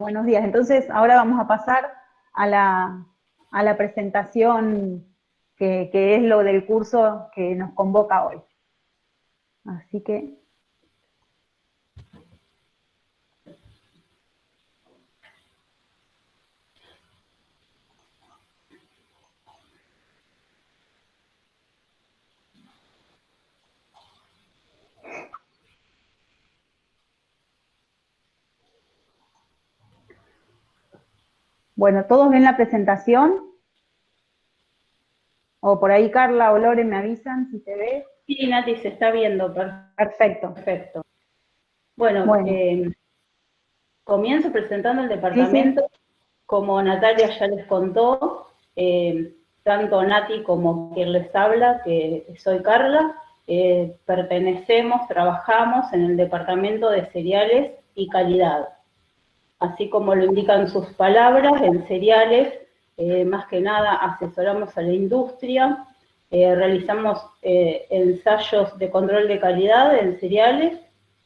Buenos días. Entonces, ahora vamos a pasar a la presentación que es lo del curso que nos convoca hoy. Así que... Bueno, ¿todos ven la presentación? O por ahí Carla o Lore me avisan si se ve. Sí, Nati, se está viendo. Perfecto. Perfecto. Bueno, comienzo presentando el departamento. Sí. Como Natalia ya les contó, tanto Nati como quien les habla, que soy Carla, trabajamos en el departamento de cereales y calidad. Así como lo indican sus palabras, en cereales, más que nada asesoramos a la industria, realizamos ensayos de control de calidad en cereales,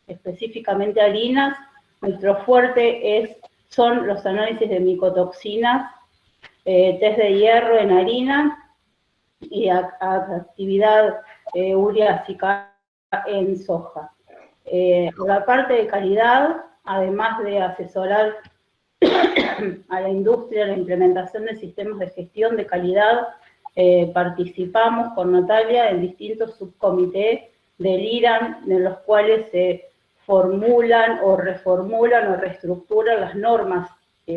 específicamente harinas. Nuestro fuerte son los análisis de micotoxinas, test de hierro en harina y actividad ureásica en soja. La parte de calidad, además de asesorar a la industria en la implementación de sistemas de gestión de calidad, participamos con Natalia en distintos subcomités del IRAN, en los cuales se formulan o reformulan o reestructuran las normas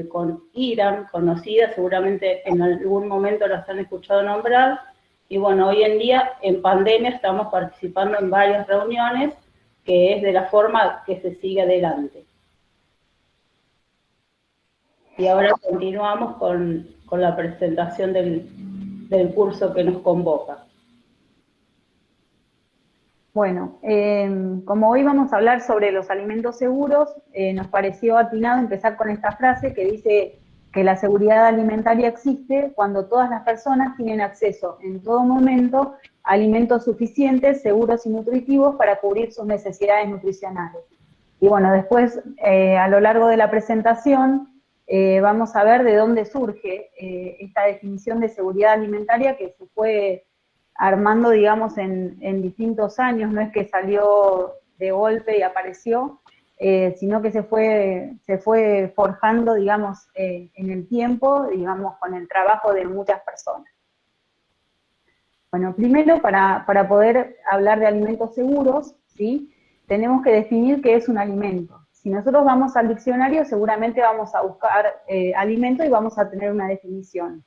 con IRAN, conocidas, seguramente en algún momento las han escuchado nombrar, y bueno, hoy en día, en pandemia, estamos participando en varias reuniones, que es de la forma que se sigue adelante. Y ahora continuamos con la presentación del curso que nos convoca. Bueno, como hoy vamos a hablar sobre los alimentos seguros, nos pareció atinado empezar con esta frase que dice que la seguridad alimentaria existe cuando todas las personas tienen acceso en todo momento a alimentos suficientes, seguros y nutritivos para cubrir sus necesidades nutricionales. Y bueno, después, a lo largo de la presentación, vamos a ver de dónde surge esta definición de seguridad alimentaria que se fue armando, digamos, en distintos años, no es que salió de golpe y apareció, sino que se fue forjando, digamos, en el tiempo, digamos, con el trabajo de muchas personas. Bueno, primero, para poder hablar de alimentos seguros, ¿sí?, tenemos que definir qué es un alimento. Si nosotros vamos al diccionario, seguramente vamos a buscar alimento y vamos a tener una definición.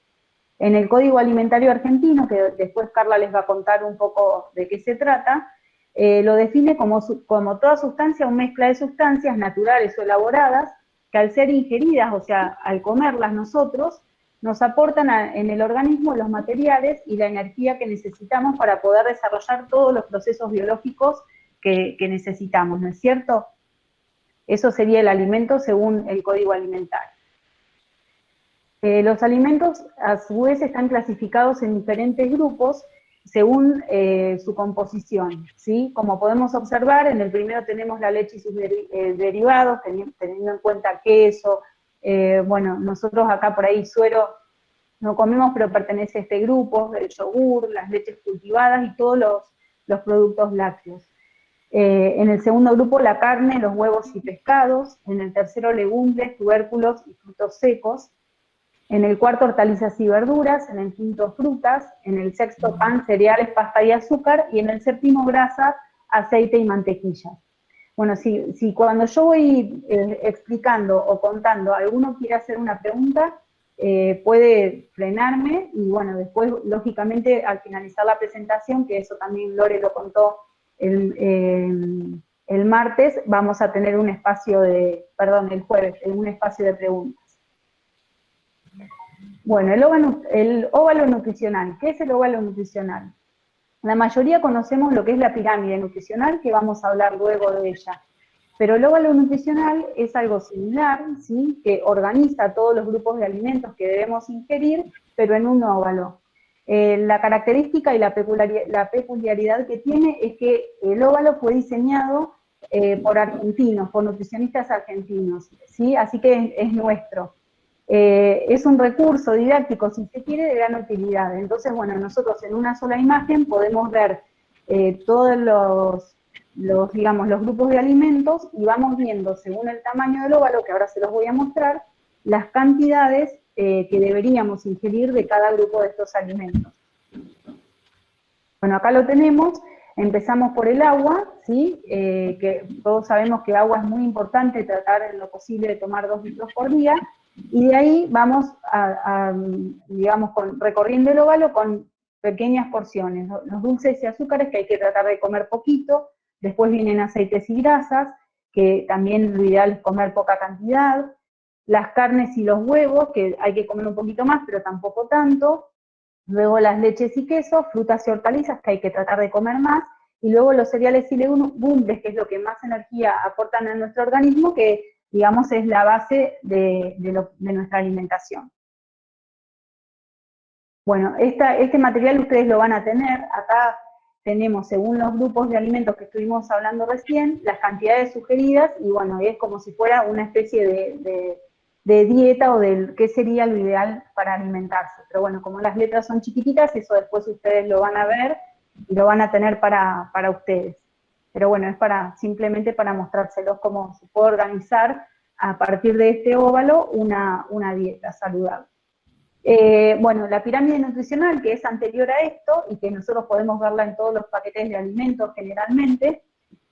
En el Código Alimentario Argentino, que después Carla les va a contar un poco de qué se trata, lo define como toda sustancia o mezcla de sustancias naturales o elaboradas que al ser ingeridas, o sea, al comerlas nosotros, nos aportan en el organismo los materiales y la energía que necesitamos para poder desarrollar todos los procesos biológicos que necesitamos, ¿no es cierto? Eso sería el alimento según el Código Alimentario. Los alimentos, a su vez, están clasificados en diferentes grupos según su composición, ¿sí? Como podemos observar, en el primero tenemos la leche y sus derivados, teniendo en cuenta queso, bueno, nosotros acá por ahí suero no comemos, pero pertenece a este grupo, el yogur, las leches cultivadas y todos los productos lácteos. En el segundo grupo, la carne, los huevos y pescados. En el tercero, legumbres, tubérculos y frutos secos. En el cuarto, hortalizas y verduras. En el quinto, frutas. En el sexto, pan, cereales, pasta y azúcar. Y en el séptimo, grasas, aceite y mantequilla. Bueno, si cuando yo voy explicando o contando, alguno quiere hacer una pregunta, puede frenarme y bueno, después, lógicamente, al finalizar la presentación, que eso también Lore lo contó el martes, vamos a tener un espacio el jueves, un espacio de preguntas. Bueno, el óvalo nutricional. ¿Qué es el óvalo nutricional? La mayoría conocemos lo que es la pirámide nutricional, que vamos a hablar luego de ella. Pero el óvalo nutricional es algo similar, ¿sí?, que organiza todos los grupos de alimentos que debemos ingerir, pero en un óvalo. La característica y la peculiaridad que tiene es que el óvalo fue diseñado por argentinos, por nutricionistas argentinos, ¿sí? Así que es nuestro. Es un recurso didáctico, si se quiere, de gran utilidad. Entonces, bueno, nosotros en una sola imagen podemos ver todos digamos, los grupos de alimentos y vamos viendo, según el tamaño del óvalo, que ahora se los voy a mostrar, las cantidades que deberíamos ingerir de cada grupo de estos alimentos. Bueno, acá lo tenemos. Empezamos por el agua, ¿sí? Que todos sabemos que agua es muy importante, tratar en lo posible de tomar 2 litros por día, y de ahí vamos digamos, recorriendo el óvalo con pequeñas porciones. Los dulces y azúcares, que hay que tratar de comer poquito. Después vienen aceites y grasas, que también lo ideal es comer poca cantidad. Las carnes y los huevos, que hay que comer un poquito más, pero tampoco tanto. Luego las leches y quesos, frutas y hortalizas, que hay que tratar de comer más. Y luego los cereales y legumbres, que es lo que más energía aportan a nuestro organismo, que digamos es la base de nuestra alimentación. Bueno, este material ustedes lo van a tener. Acá tenemos, según los grupos de alimentos que estuvimos hablando recién, las cantidades sugeridas, y bueno, es como si fuera una especie de dieta o de qué sería lo ideal para alimentarse. Pero bueno, como las letras son chiquititas, eso después ustedes lo van a ver y lo van a tener para ustedes. Pero bueno, es simplemente para mostrárselos cómo se puede organizar a partir de este óvalo una dieta saludable. Bueno, la pirámide nutricional, que es anterior a esto, y que nosotros podemos verla en todos los paquetes de alimentos generalmente,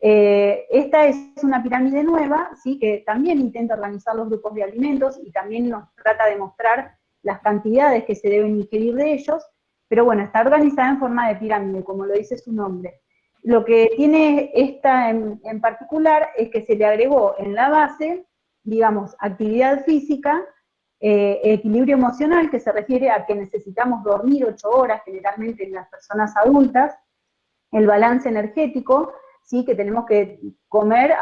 esta es una pirámide nueva, ¿sí? Que también intenta organizar los grupos de alimentos y también nos trata de mostrar las cantidades que se deben ingerir de ellos, pero bueno, está organizada en forma de pirámide, como lo dice su nombre. Lo que tiene esta en particular es que se le agregó en la base, digamos, actividad física, equilibrio emocional, que se refiere a que necesitamos dormir 8 horas, generalmente en las personas adultas, el balance energético, ¿sí? Que tenemos que comer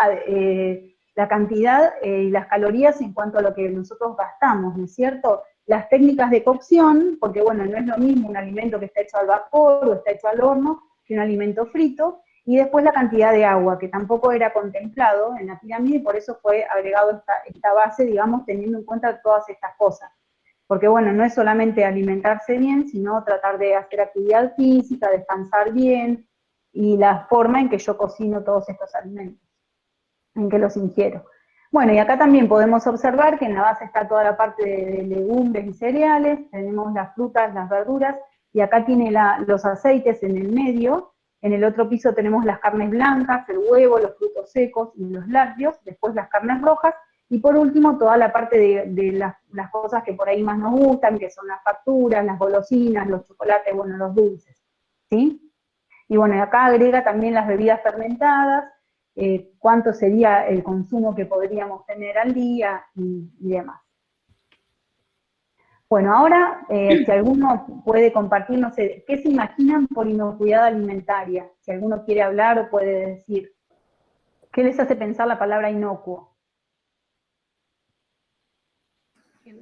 la cantidad y las calorías en cuanto a lo que nosotros gastamos, ¿no es cierto? Las técnicas de cocción, porque bueno, no es lo mismo un alimento que está hecho al vapor o está hecho al horno que un alimento frito, y después la cantidad de agua, que tampoco era contemplado en la pirámide, y por eso fue agregado esta base, digamos, teniendo en cuenta todas estas cosas. Porque bueno, no es solamente alimentarse bien, sino tratar de hacer actividad física, descansar bien, y la forma en que yo cocino todos estos alimentos, en que los ingiero. Bueno, y acá también podemos observar que en la base está toda la parte de legumbres y cereales, tenemos las frutas, las verduras, y acá tiene los aceites en el medio. En el otro piso tenemos las carnes blancas, el huevo, los frutos secos y los lácteos, después las carnes rojas, y por último toda la parte de las cosas que por ahí más nos gustan, que son las facturas, las golosinas, los chocolates, bueno, los dulces, ¿sí? Y bueno, acá agrega también las bebidas fermentadas, cuánto sería el consumo que podríamos tener al día y demás. Bueno, ahora, si alguno puede compartir, no sé, ¿qué se imaginan por inocuidad alimentaria? Si alguno quiere hablar o puede decir, ¿qué les hace pensar la palabra inocuo?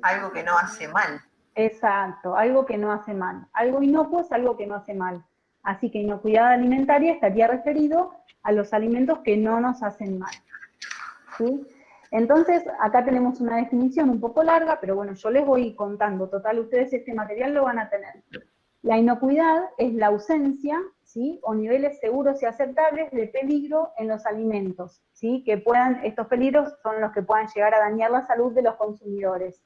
Algo que no hace mal. Exacto, algo que no hace mal. Algo inocuo es algo que no hace mal. Así que inocuidad alimentaria estaría referido a los alimentos que no nos hacen mal, ¿sí? Entonces, acá tenemos una definición un poco larga, pero bueno, yo les voy contando. Total, ustedes este material lo van a tener. La inocuidad es la ausencia, ¿sí? O niveles seguros y aceptables de peligro en los alimentos, ¿sí? Estos peligros son los que puedan llegar a dañar la salud de los consumidores,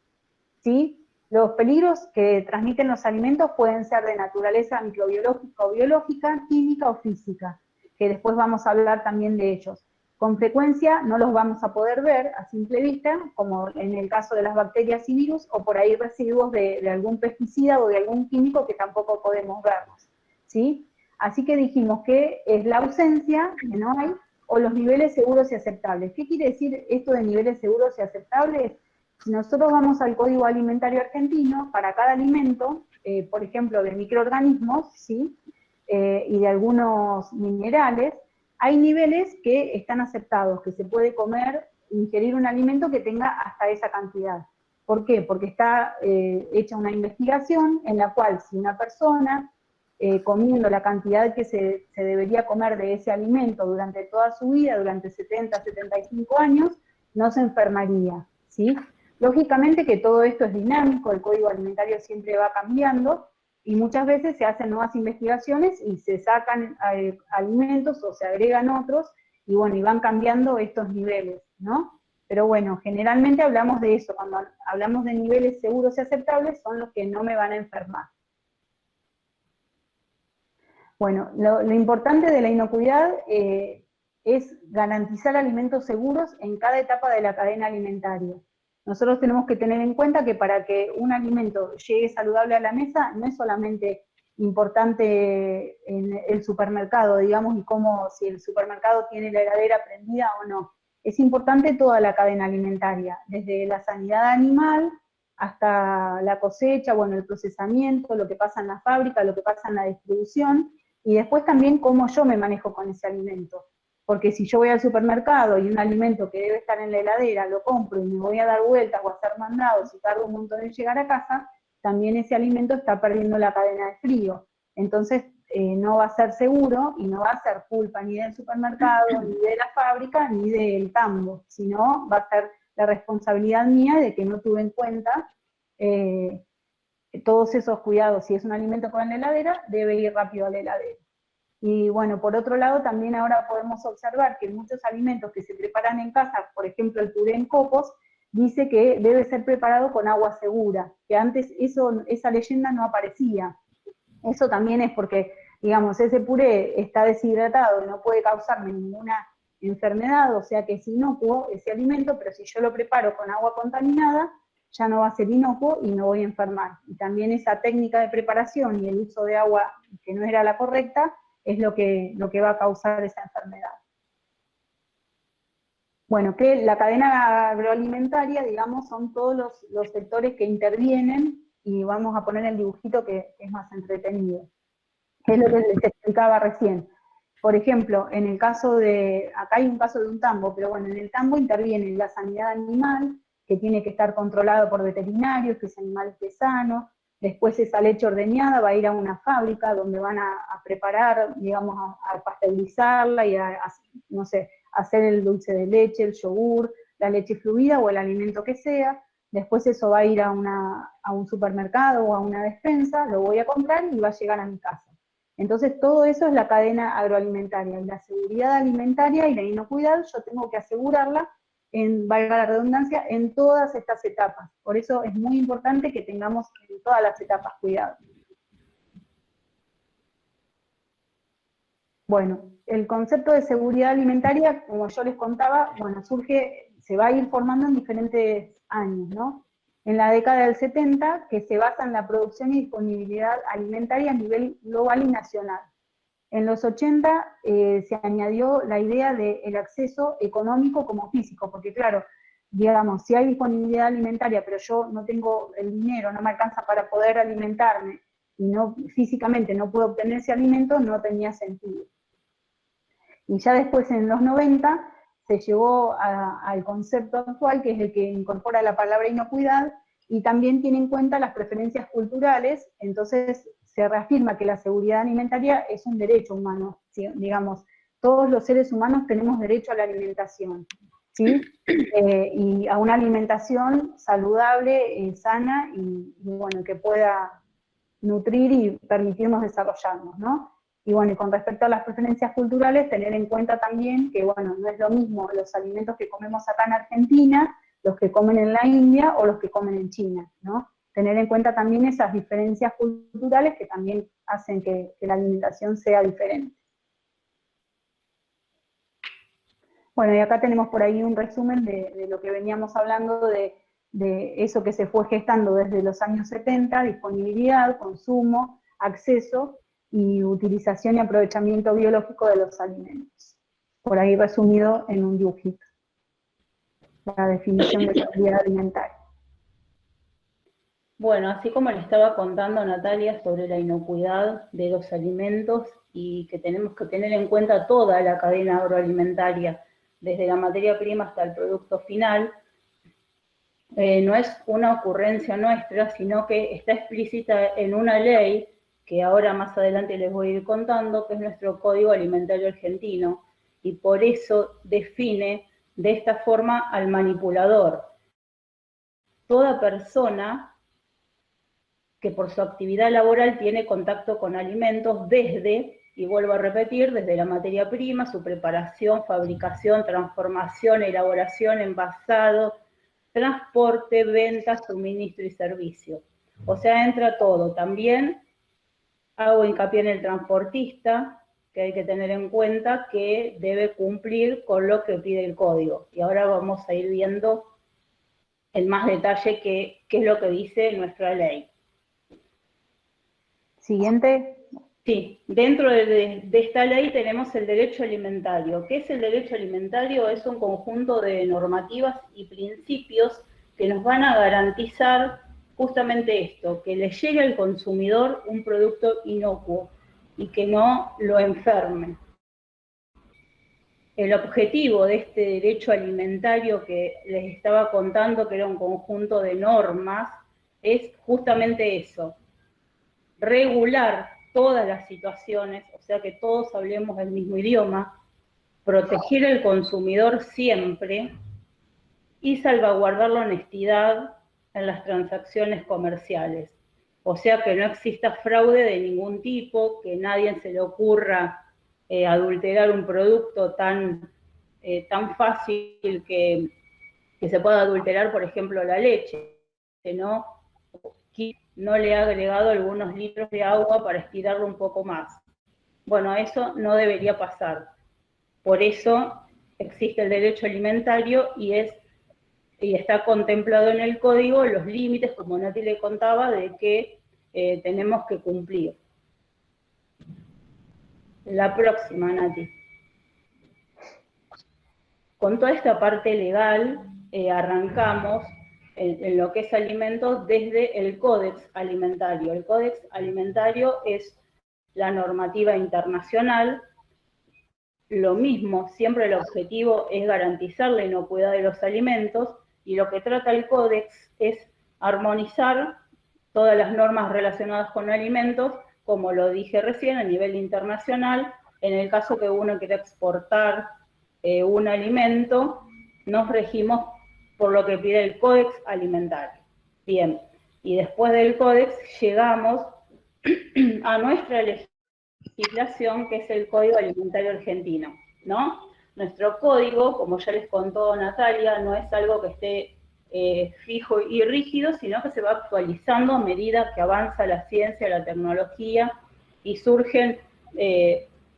¿sí? Los peligros que transmiten los alimentos pueden ser de naturaleza microbiológica o biológica, química o física, que después vamos a hablar también de ellos. Con frecuencia no los vamos a poder ver a simple vista, como en el caso de las bacterias y virus, o por ahí residuos de algún pesticida o de algún químico que tampoco podemos verlos, ¿sí? Así que dijimos que es la ausencia, que no hay, o los niveles seguros y aceptables. ¿Qué quiere decir esto de niveles seguros y aceptables? Si nosotros vamos al Código Alimentario Argentino, para cada alimento, por ejemplo, de microorganismos, ¿sí? Y de algunos minerales, hay niveles que están aceptados, que se puede comer, ingerir un alimento que tenga hasta esa cantidad. ¿Por qué? Porque está hecha una investigación en la cual si una persona comiendo la cantidad que se debería comer de ese alimento durante toda su vida, durante 70, 75 años, no se enfermaría, ¿sí? Lógicamente que todo esto es dinámico, el código alimentario siempre va cambiando, y muchas veces se hacen nuevas investigaciones y se sacan alimentos o se agregan otros, y bueno, y van cambiando estos niveles, ¿no? Pero bueno, generalmente hablamos de eso, cuando hablamos de niveles seguros y aceptables, son los que no me van a enfermar. Bueno, lo importante de la inocuidad es garantizar alimentos seguros en cada etapa de la cadena alimentaria. Nosotros tenemos que tener en cuenta que para que un alimento llegue saludable a la mesa, no es solamente importante en el supermercado, digamos, y cómo si el supermercado tiene la heladera prendida o no. Es importante toda la cadena alimentaria, desde la sanidad animal hasta la cosecha, bueno, el procesamiento, lo que pasa en la fábrica, lo que pasa en la distribución, y después también cómo yo me manejo con ese alimento. Porque si yo voy al supermercado y un alimento que debe estar en la heladera lo compro y me voy a dar vueltas o a hacer mandados y tardo un montón en llegar a casa, también ese alimento está perdiendo la cadena de frío. Entonces no va a ser seguro y no va a ser culpa ni del supermercado, ni de la fábrica, ni del tambo, sino va a ser la responsabilidad mía de que no tuve en cuenta todos esos cuidados. Si es un alimento con la heladera, debe ir rápido a la heladera. Y bueno, por otro lado, también ahora podemos observar que muchos alimentos que se preparan en casa, por ejemplo el puré en copos, dice que debe ser preparado con agua segura, que antes esa leyenda no aparecía. Eso también es porque, digamos, ese puré está deshidratado y no puede causarme ninguna enfermedad, o sea que es inocuo ese alimento, pero si yo lo preparo con agua contaminada, ya no va a ser inocuo y no voy a enfermar. Y también esa técnica de preparación y el uso de agua que no era la correcta, es lo que va a causar esa enfermedad. Bueno, que la cadena agroalimentaria, digamos, son todos los sectores que intervienen, y vamos a poner el dibujito que es más entretenido. Es lo que les explicaba recién. Por ejemplo, en el caso acá hay un caso de un tambo, pero bueno, en el tambo interviene la sanidad animal, que tiene que estar controlado por veterinarios, que ese animal esté sano. Después esa leche ordeñada va a ir a una fábrica donde van a preparar, digamos, a pasteurizarla y no sé, hacer el dulce de leche, el yogur, la leche fluida o el alimento que sea. Después eso va a ir a un supermercado o a una despensa, lo voy a comprar y va a llegar a mi casa. Entonces todo eso es la cadena agroalimentaria, y la seguridad alimentaria y la inocuidad yo tengo que asegurarla, valga la redundancia, en todas estas etapas. Por eso es muy importante que tengamos en todas las etapas cuidado. Bueno, el concepto de seguridad alimentaria, como yo les contaba, bueno, se va a ir formando en diferentes años, ¿no? En la década del 70, que se basa en la producción y disponibilidad alimentaria a nivel global y nacional. En los 80 se añadió la idea del acceso económico como físico, porque claro, digamos, si hay disponibilidad alimentaria, pero yo no tengo el dinero, no me alcanza para poder alimentarme, y físicamente no puedo obtener ese alimento, no tenía sentido. Y ya después, en los 90, se llegó al concepto actual, que es el que incorpora la palabra inocuidad, y también tiene en cuenta las preferencias culturales. Entonces se reafirma que la seguridad alimentaria es un derecho humano, ¿sí? Digamos, todos los seres humanos tenemos derecho a la alimentación, ¿sí? Y a una alimentación saludable, sana, y bueno, que pueda nutrir y permitirnos desarrollarnos, ¿no? Y bueno, y con respecto a las preferencias culturales, tener en cuenta también que, bueno, no es lo mismo los alimentos que comemos acá en Argentina, los que comen en la India o los que comen en China, ¿no? Tener en cuenta también esas diferencias culturales que también hacen que la alimentación sea diferente. Bueno, y acá tenemos por ahí un resumen de lo que veníamos hablando de eso que se fue gestando desde los años 70, disponibilidad, consumo, acceso y utilización y aprovechamiento biológico de los alimentos. Por ahí resumido en un dibujito. La definición de seguridad alimentaria. Bueno, así como le estaba contando Natalia sobre la inocuidad de los alimentos y que tenemos que tener en cuenta toda la cadena agroalimentaria, desde la materia prima hasta el producto final, no es una ocurrencia nuestra, sino que está explícita en una ley que ahora más adelante les voy a ir contando, que es nuestro Código Alimentario Argentino, y por eso define de esta forma al manipulador. Toda persona que por su actividad laboral tiene contacto con alimentos desde, y vuelvo a repetir, desde la materia prima, su preparación, fabricación, transformación, elaboración, envasado, transporte, venta, suministro y servicio. O sea, entra todo. También hago hincapié en el transportista, que hay que tener en cuenta que debe cumplir con lo que pide el código. Y ahora vamos a ir viendo en más detalle qué es lo que dice nuestra ley. Siguiente. Sí, dentro de esta ley tenemos el derecho alimentario. ¿Qué es el derecho alimentario? Es un conjunto de normativas y principios que nos van a garantizar justamente esto, que le llegue al consumidor un producto inocuo y que no lo enferme. El objetivo de este derecho alimentario que les estaba contando, que era un conjunto de normas, es justamente eso, regular todas las situaciones, o sea que todos hablemos el mismo idioma, proteger al consumidor siempre y salvaguardar la honestidad en las transacciones comerciales. O sea que no exista fraude de ningún tipo, que a nadie se le ocurra adulterar un producto tan fácil que se pueda adulterar, por ejemplo, la leche, ¿no? No le ha agregado algunos litros de agua para estirarlo un poco más. Bueno, eso no debería pasar. Por eso existe el derecho alimentario y está contemplado en el código los límites, como Nati le contaba, de que tenemos que cumplir. La próxima, Nati. Con toda esta parte legal arrancamos en lo que es alimentos desde el Códex Alimentario. El Códex Alimentario es la normativa internacional. Lo mismo, siempre el objetivo es garantizar la inocuidad de los alimentos y lo que trata el Códex es armonizar todas las normas relacionadas con alimentos, como lo dije recién, a nivel internacional. En el caso que uno quiera exportar un alimento, nos regimos por lo que pide el Códex Alimentario. Bien, y después del Códex llegamos a nuestra legislación, que es el Código Alimentario Argentino, ¿no? Nuestro código, como ya les contó Natalia, no es algo que esté fijo y rígido, sino que se va actualizando a medida que avanza la ciencia, la tecnología y surgen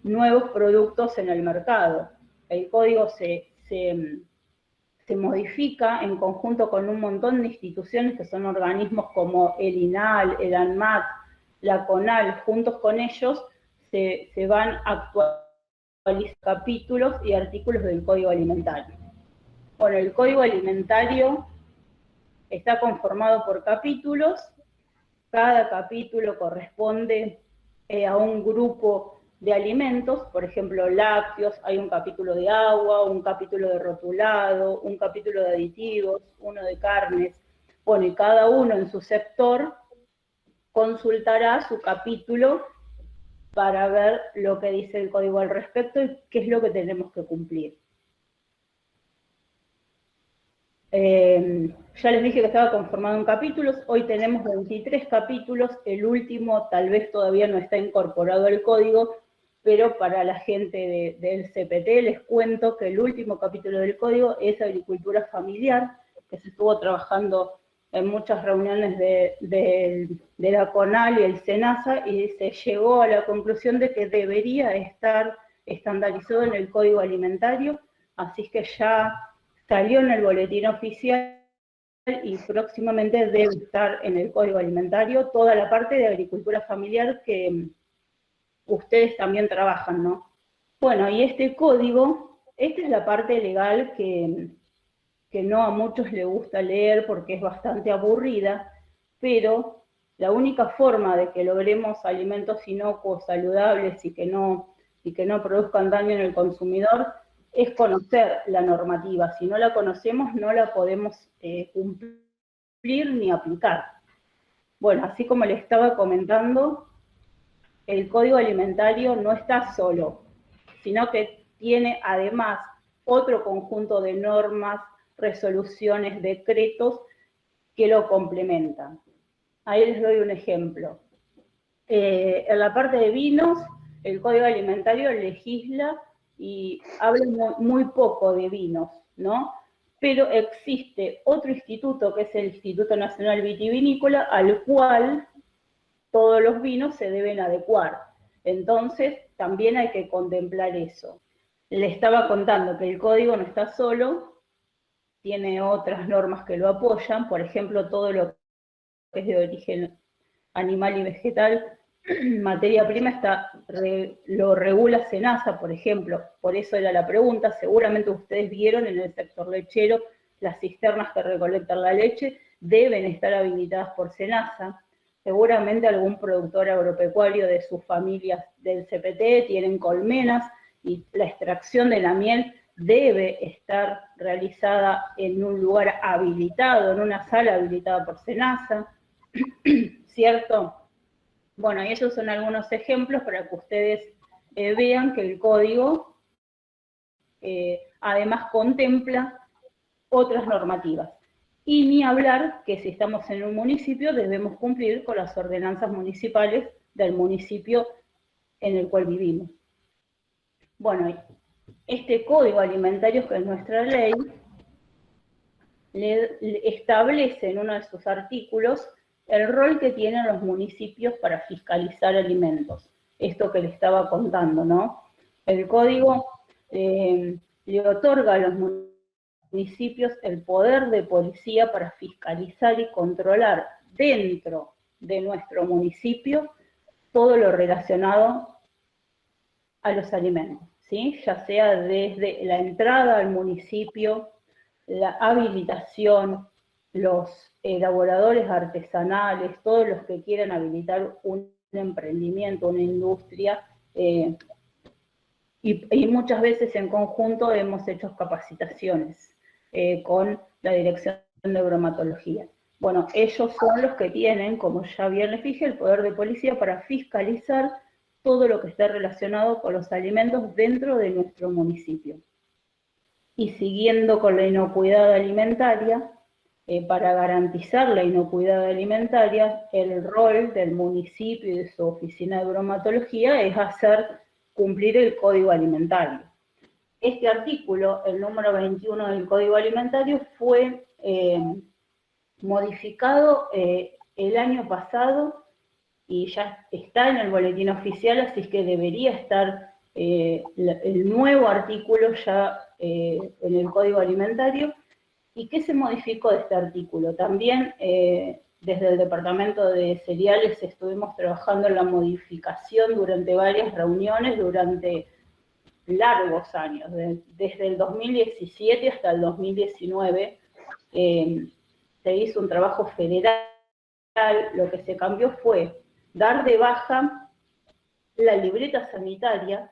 nuevos productos en el mercado. El código se modifica en conjunto con un montón de instituciones que son organismos como el INAL, el ANMAT, la CONAL. Juntos con ellos se van actualizando capítulos y artículos del Código Alimentario. Bueno, el Código Alimentario está conformado por capítulos. Cada capítulo corresponde a un grupo de alimentos, por ejemplo, lácteos, hay un capítulo de agua, un capítulo de rotulado, un capítulo de aditivos, uno de carnes. Bueno, y cada uno en su sector consultará su capítulo para ver lo que dice el código al respecto y qué es lo que tenemos que cumplir. Ya les dije que estaba conformado en capítulos, hoy tenemos 23 capítulos, el último tal vez todavía no está incorporado al código, pero para la gente del CPT les cuento que el último capítulo del código es agricultura familiar, que se estuvo trabajando en muchas reuniones de la CONAL y el SENASA, y se llegó a la conclusión de que debería estar estandarizado en el código alimentario, así que ya salió en el boletín oficial y próximamente debe estar en el Código Alimentario toda la parte de agricultura familiar que ustedes también trabajan, ¿no? Bueno, y este código, esta es la parte legal que no a muchos les gusta leer porque es bastante aburrida, pero la única forma de que logremos alimentos inocuos, saludables y que no produzcan daño en el consumidor es conocer la normativa. Si no la conocemos, no la podemos cumplir ni aplicar. Bueno, así como les estaba comentando, el código alimentario no está solo, sino que tiene además otro conjunto de normas, resoluciones, decretos que lo complementan. Ahí les doy un ejemplo. En la parte de vinos, el Código Alimentario legisla y habla muy poco de vinos, ¿no? Pero existe otro instituto, que es el Instituto Nacional Vitivinícola, al cual todos los vinos se deben adecuar. Entonces, también hay que contemplar eso. Le estaba contando que el código no está solo, tiene otras normas que lo apoyan, por ejemplo, todo lo que es de origen animal y vegetal, materia prima lo regula SENASA, por ejemplo, por eso era la pregunta. Seguramente ustedes vieron en el sector lechero las cisternas que recolectan la leche deben estar habilitadas por SENASA. Seguramente algún productor agropecuario de sus familias del CPT tienen colmenas y la extracción de la miel debe estar realizada en un lugar habilitado, en una sala habilitada por SENASA, ¿cierto? Bueno, y esos son algunos ejemplos para que ustedes vean que el código además contempla otras normativas. Y ni hablar que si estamos en un municipio debemos cumplir con las ordenanzas municipales del municipio en el cual vivimos. Bueno, este código alimentario, que es nuestra ley, le establece en uno de sus artículos el rol que tienen los municipios para fiscalizar alimentos. Esto que le estaba contando, ¿no? El código le otorga a los municipios el poder de policía para fiscalizar y controlar dentro de nuestro municipio todo lo relacionado a los alimentos, ¿sí? Ya sea desde la entrada al municipio, la habilitación, los elaboradores artesanales, todos los que quieran habilitar un emprendimiento, una industria, y muchas veces en conjunto hemos hecho capacitaciones con la Dirección de Bromatología. Bueno, ellos son los que tienen, como ya bien les dije, el poder de policía para fiscalizar todo lo que esté relacionado con los alimentos dentro de nuestro municipio. Y siguiendo con la inocuidad alimentaria, para garantizar la inocuidad alimentaria, el rol del municipio y de su oficina de bromatología es hacer cumplir el Código Alimentario. Este artículo, el número 21 del Código Alimentario, fue modificado el año pasado y ya está en el boletín oficial, así que debería estar el nuevo artículo ya en el Código Alimentario. ¿Y qué se modificó de este artículo? También desde el Departamento de Cereales estuvimos trabajando en la modificación durante varias reuniones, durante largos años, desde el 2017 hasta el 2019, se hizo un trabajo federal. Lo que se cambió fue dar de baja la libreta sanitaria,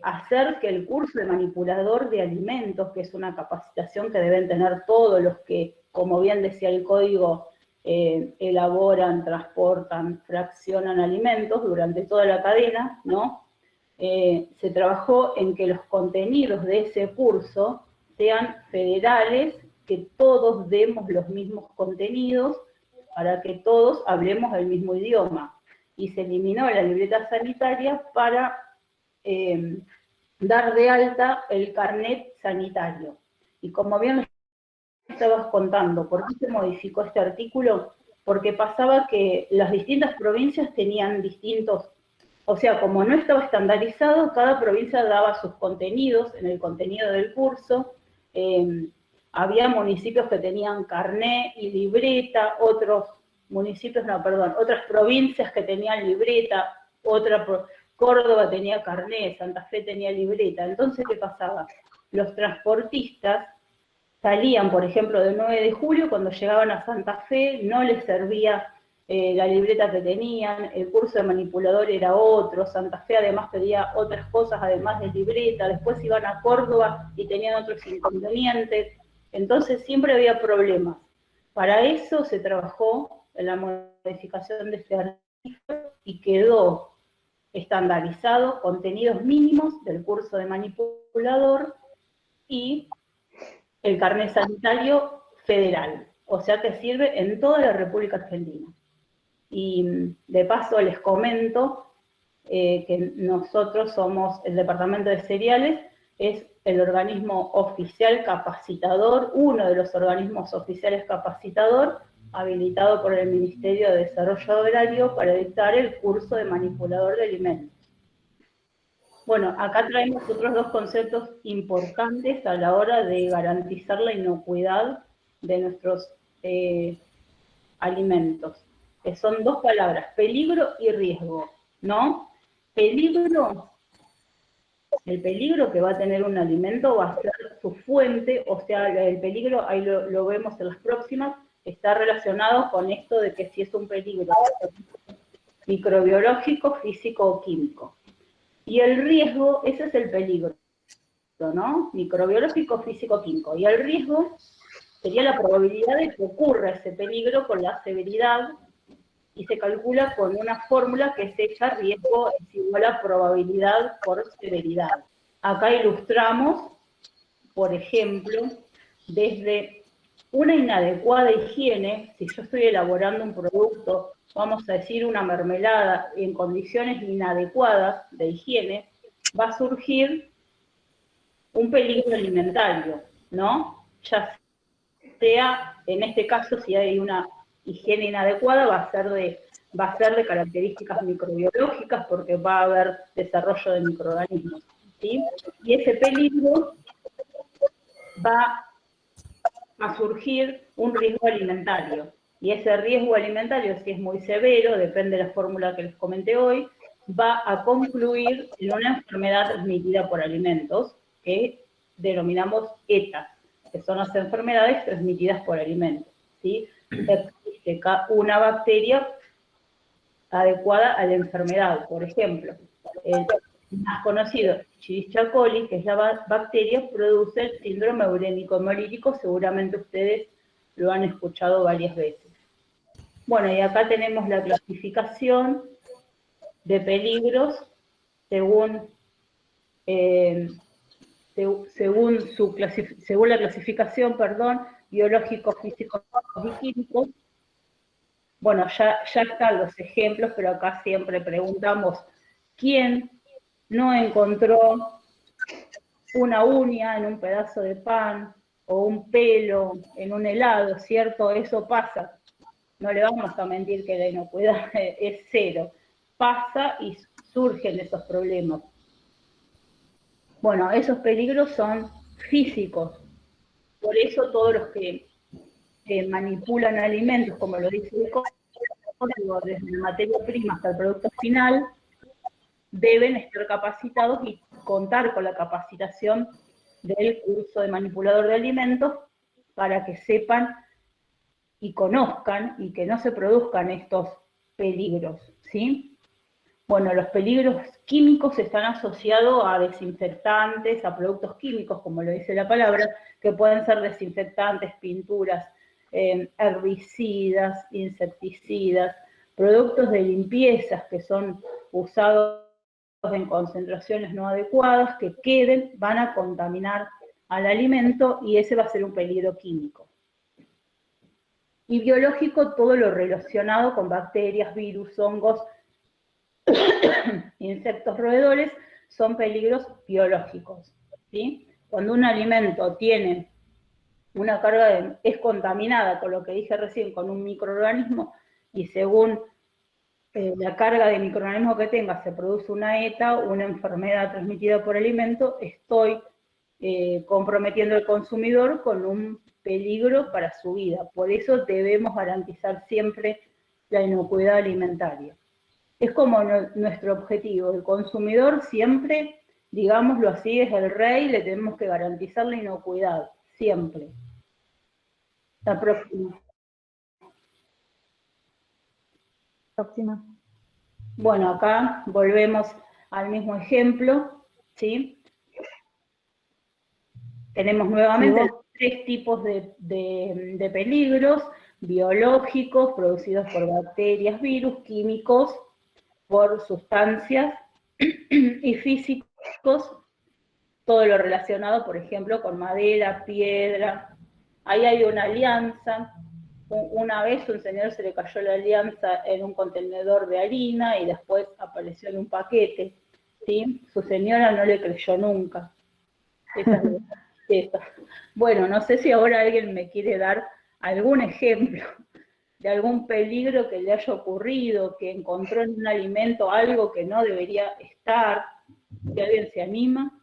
hacer que el curso de manipulador de alimentos, que es una capacitación que deben tener todos los que, como bien decía el código, elaboran, transportan, fraccionan alimentos durante toda la cadena, ¿no? Se trabajó en que los contenidos de ese curso sean federales, que todos demos los mismos contenidos para que todos hablemos el mismo idioma. Y se eliminó la libreta sanitaria para dar de alta el carnet sanitario. Y como bien les estabas contando, ¿por qué se modificó este artículo? Porque pasaba que las distintas provincias tenían distintos, o sea, como no estaba estandarizado, cada provincia daba sus contenidos en el contenido del curso. Había municipios que tenían carnet y libreta, otros municipios, no, perdón, otras provincias que tenían libreta, Córdoba tenía carnet, Santa Fe tenía libreta. Entonces, ¿qué pasaba? Los transportistas salían, por ejemplo, del 9 de julio, cuando llegaban a Santa Fe, no les servía la libreta que tenían, el curso de manipulador era otro, Santa Fe además pedía otras cosas además de libreta, después iban a Córdoba y tenían otros inconvenientes, entonces siempre había problemas. Para eso se trabajó en la modificación de este y quedó estandarizado contenidos mínimos del curso de manipulador y el carnet sanitario federal, o sea que sirve en toda la República Argentina. Y de paso les comento que nosotros somos el Departamento de Cereales, es el organismo oficial capacitador, uno de los organismos oficiales capacitador, habilitado por el Ministerio de Desarrollo Agrario para dictar el curso de manipulador de alimentos. Bueno, acá traemos otros dos conceptos importantes a la hora de garantizar la inocuidad de nuestros alimentos, que son dos palabras, peligro y riesgo, ¿no? Peligro, el peligro que va a tener un alimento va a ser su fuente, o sea, el peligro, ahí lo vemos en las próximas, está relacionado con esto de que si es un peligro microbiológico, físico o químico. Y el riesgo, ese es el peligro, ¿no? Microbiológico, físico, químico. Y el riesgo sería la probabilidad de que ocurra ese peligro con la severidad, y se calcula con una fórmula que es hecha riesgo es igual a probabilidad por severidad. Acá ilustramos, por ejemplo, desde una inadecuada higiene, si yo estoy elaborando un producto, vamos a decir una mermelada, en condiciones inadecuadas de higiene, va a surgir un peligro alimentario, ¿no? Ya sea, en este caso, si hay una higiene inadecuada, va a ser de características microbiológicas porque va a haber desarrollo de microorganismos, ¿sí? Y ese peligro va a surgir un riesgo alimentario. Y ese riesgo alimentario, si es muy severo, depende de la fórmula que les comenté hoy, va a concluir en una enfermedad transmitida por alimentos que denominamos ETA, que son las enfermedades transmitidas por alimentos, ¿sí? Existe una bacteria adecuada a la enfermedad, por ejemplo, el más conocido, Escherichia coli, que es la bacteria, produce el síndrome urémico hemolítico, seguramente ustedes lo han escuchado varias veces. Bueno, y acá tenemos la clasificación de peligros según la clasificación, biológico, físico y químico. Bueno, ya están los ejemplos, pero acá siempre preguntamos, ¿quién no encontró una uña en un pedazo de pan o un pelo en un helado, ¿cierto? Eso pasa. No le vamos a mentir que la inocuidad es cero. Pasa y surgen esos problemas. Bueno, esos peligros son físicos. Por eso todos los que manipulan alimentos, como lo dice el código, desde la materia prima hasta el producto final, deben estar capacitados y contar con la capacitación del curso de manipulador de alimentos para que sepan y conozcan y que no se produzcan estos peligros, ¿sí? Bueno, los peligros químicos están asociados a desinfectantes, a productos químicos, como lo dice la palabra, que pueden ser desinfectantes, pinturas, herbicidas, insecticidas, productos de limpieza que son usados en concentraciones no adecuadas, que queden, van a contaminar al alimento y ese va a ser un peligro químico. Y biológico, todo lo relacionado con bacterias, virus, hongos, insectos roedores, son peligros biológicos, ¿sí? Cuando un alimento tiene una carga es contaminada, con lo que dije recién, con un microorganismo, y según la carga de microorganismo que tenga, se produce una ETA, una enfermedad transmitida por alimento, estoy comprometiendo al consumidor con un peligro para su vida. Por eso debemos garantizar siempre la inocuidad alimentaria. Es como nuestro objetivo, el consumidor siempre, digámoslo así, es el rey, le tenemos que garantizar la inocuidad, siempre. La próxima. Próxima. Bueno, acá volvemos al mismo ejemplo, ¿sí? Tenemos nuevamente tres tipos de peligros. biológicos producidos por bacterias, virus, químicos, por sustancias y físicos, todo lo relacionado, por ejemplo, con madera, piedra. Ahí hay una alianza. Una vez un señor se le cayó la alianza en un contenedor de harina y después apareció en un paquete, ¿sí? Su señora no le creyó nunca. Esa. Bueno, no sé si ahora alguien me quiere dar algún ejemplo de algún peligro que le haya ocurrido, que encontró en un alimento algo que no debería estar. Si alguien se anima.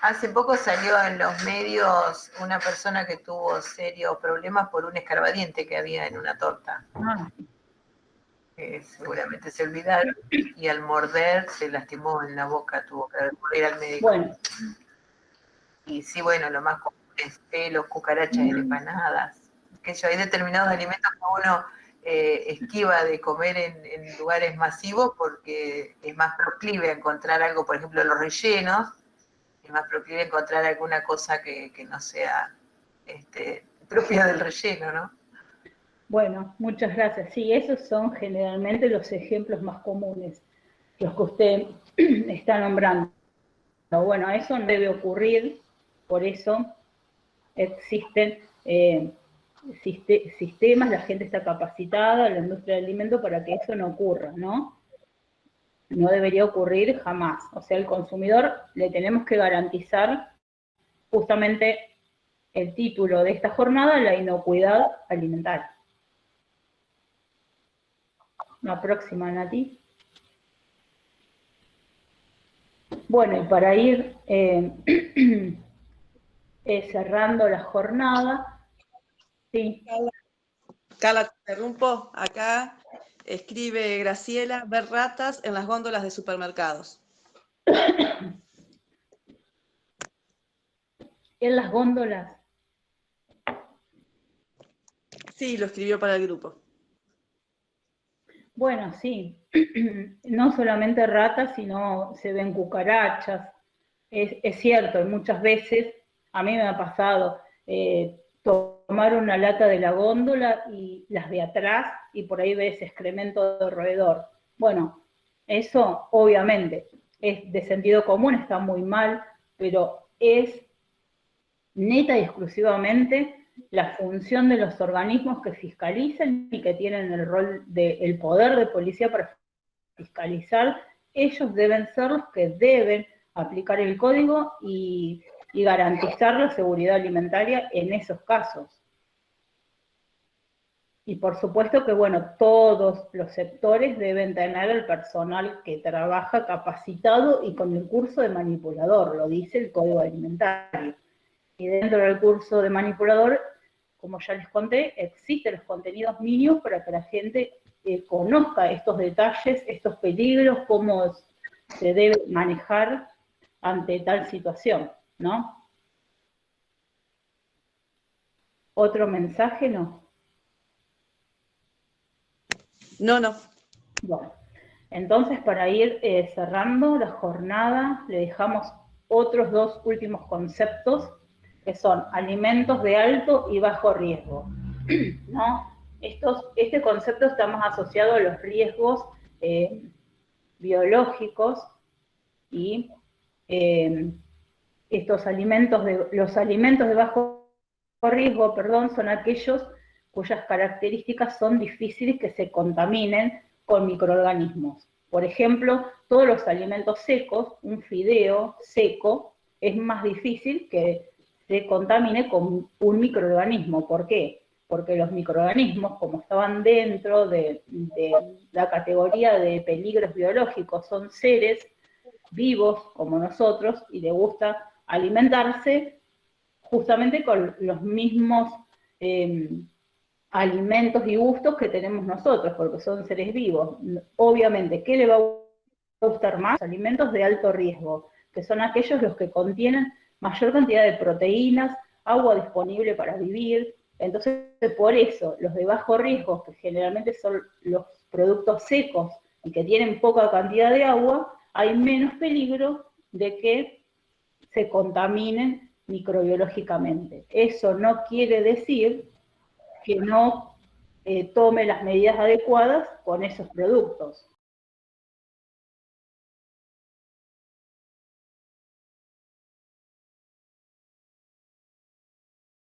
Hace poco salió en los medios una persona que tuvo serios problemas por un escarbadiente que había en una torta. Seguramente se olvidaron y al morder se lastimó en la boca, tuvo que recurrir al médico. Bueno. Y sí, bueno, lo más común es pelos, cucarachas en empanadas. Que yo, hay determinados alimentos que uno esquiva de comer en lugares masivos porque es más proclive a encontrar algo, por ejemplo, los rellenos, es más proclive a encontrar alguna cosa que no sea propia del relleno, ¿no? Bueno, muchas gracias. Sí, esos son generalmente los ejemplos más comunes, los que usted está nombrando. Bueno, eso no debe ocurrir, por eso existen sistemas, la gente está capacitada, la industria del alimento, para que eso no ocurra, ¿no? No debería ocurrir jamás. O sea, al consumidor le tenemos que garantizar justamente el título de esta jornada, la inocuidad alimentaria. La próxima, Nati. Bueno, y para ir cerrando la jornada, sí. Carla, te interrumpo. Acá escribe Graciela, ver ratas en las góndolas de supermercados. ¿En las góndolas? Sí, lo escribió para el grupo. Bueno, sí. No solamente ratas, sino se ven cucarachas. Es cierto, y muchas veces, a mí me ha pasado, tomar una lata de la góndola y las de atrás, y por ahí ves excremento de roedor. Bueno, eso obviamente es de sentido común, está muy mal, pero es neta y exclusivamente la función de los organismos que fiscalizan y que tienen el rol el poder de policía para fiscalizar. Ellos deben ser los que deben aplicar el código y garantizar la seguridad alimentaria en esos casos. Y por supuesto que, bueno, todos los sectores deben tener el personal que trabaja capacitado y con el curso de manipulador, lo dice el Código Alimentario. Y dentro del curso de manipulador, como ya les conté, existen los contenidos mínimos para que la gente conozca estos detalles, estos peligros, cómo se debe manejar ante tal situación, ¿no? ¿Otro mensaje? No. No. Bueno, entonces para ir cerrando la jornada, le dejamos otros dos últimos conceptos, que son alimentos de alto y bajo riesgo, ¿no? Este concepto está más asociado a los riesgos biológicos y los alimentos de bajo riesgo, son aquellos cuyas características son difíciles que se contaminen con microorganismos. Por ejemplo, todos los alimentos secos, un fideo seco, es más difícil que se contamine con un microorganismo. ¿Por qué? Porque los microorganismos, como estaban dentro de la categoría de peligros biológicos, son seres vivos como nosotros y les gusta alimentarse justamente con los mismos alimentos y gustos que tenemos nosotros, porque son seres vivos. Obviamente, ¿qué le va a gustar más? Alimentos de alto riesgo, que son aquellos los que contienen mayor cantidad de proteínas, agua disponible para vivir. Entonces, por eso, los de bajo riesgo, que generalmente son los productos secos y que tienen poca cantidad de agua, hay menos peligro de que se contaminen microbiológicamente. Eso no quiere decir que no tome las medidas adecuadas con esos productos.